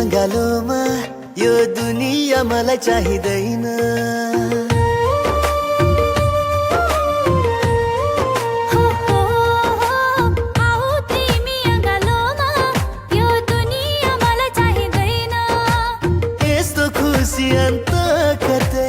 अँगालोमा यो दुनिया मलाई चाहिँदैन। यस्तो खुसी अन्त कतै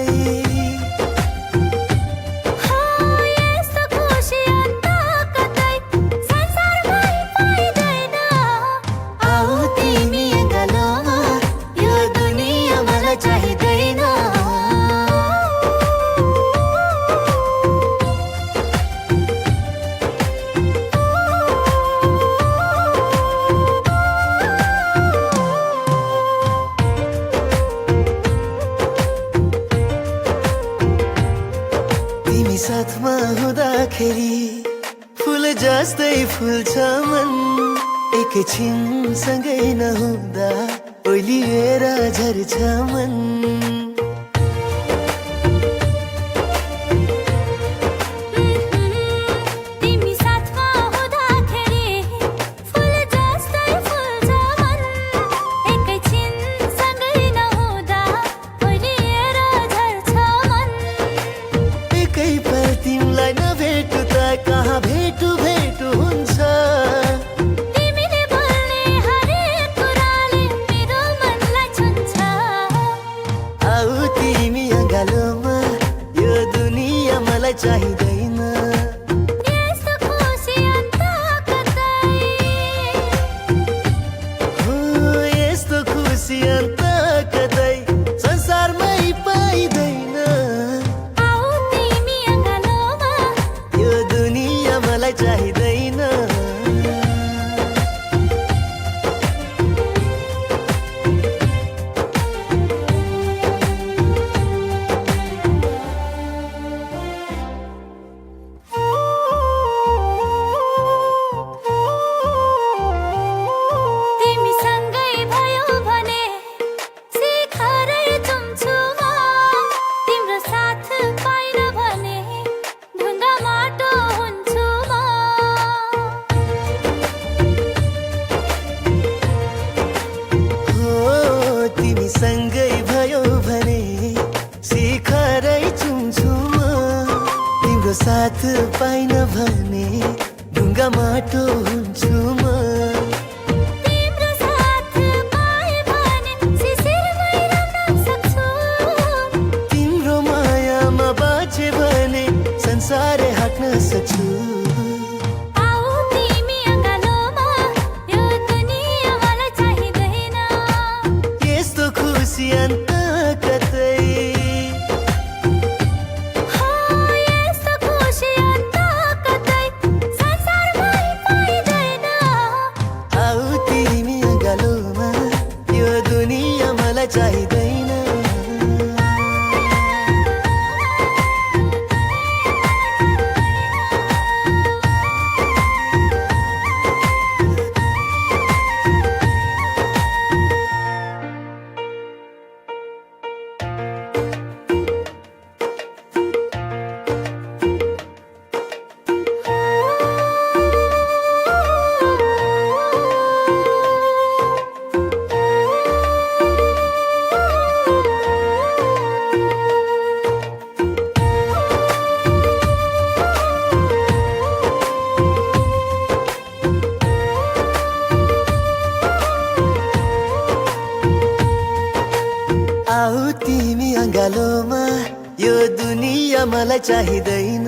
साथमा हुँदाखेरि फुल जस्तै फुल्छ मन, एकैछिन सँगै नहुँदा ओइलिएर झर्छ मन। तिमीलाई नभेटु त कहाँ भेटु भेटु हुन्छ। तिमीले बोल्ने हरेक कुराले मेरो मनलाई छुन्छ। आऊ तिमी अँगालोमा यो दुनिया मलाई चाहिँदैन। यस्तो खुसी अन्त कतै हो यस्तो खुसी अन्त कतै संसारमै पाइँदैन। मलाई चाहिँदैन। तिमीसँगै भयो भने शिखरै चुम्छु म। तिम्रो साथ पाइन भने ढुङ्गा माटो हुन्छु म। तिमीसँगै भयो भने शिखरै चुम्छु म। तिम्रो साथ पाइन भने ढुङ्गा माटो हुन्छु म। तिम्रो साथ पाए भने शिशिरमै रम्न सक्छु। तिम्रो मायामा बाँचे भने संसारै हाँक्न सक्छु। आऊ तिमी अँगालोमा यो दुनिया मलाई चाहिँदैन। यस्तो खुसी अन्त कतै यस्तो खुसी अन्त कतै संसारमै पाइँदैन। आऊ तिमी अँगालोमा यो दुनिया मलाई चाहिँदैन। आऊ तिमी अँगालोमा यो दुनिया मलाई चाहिँदैन।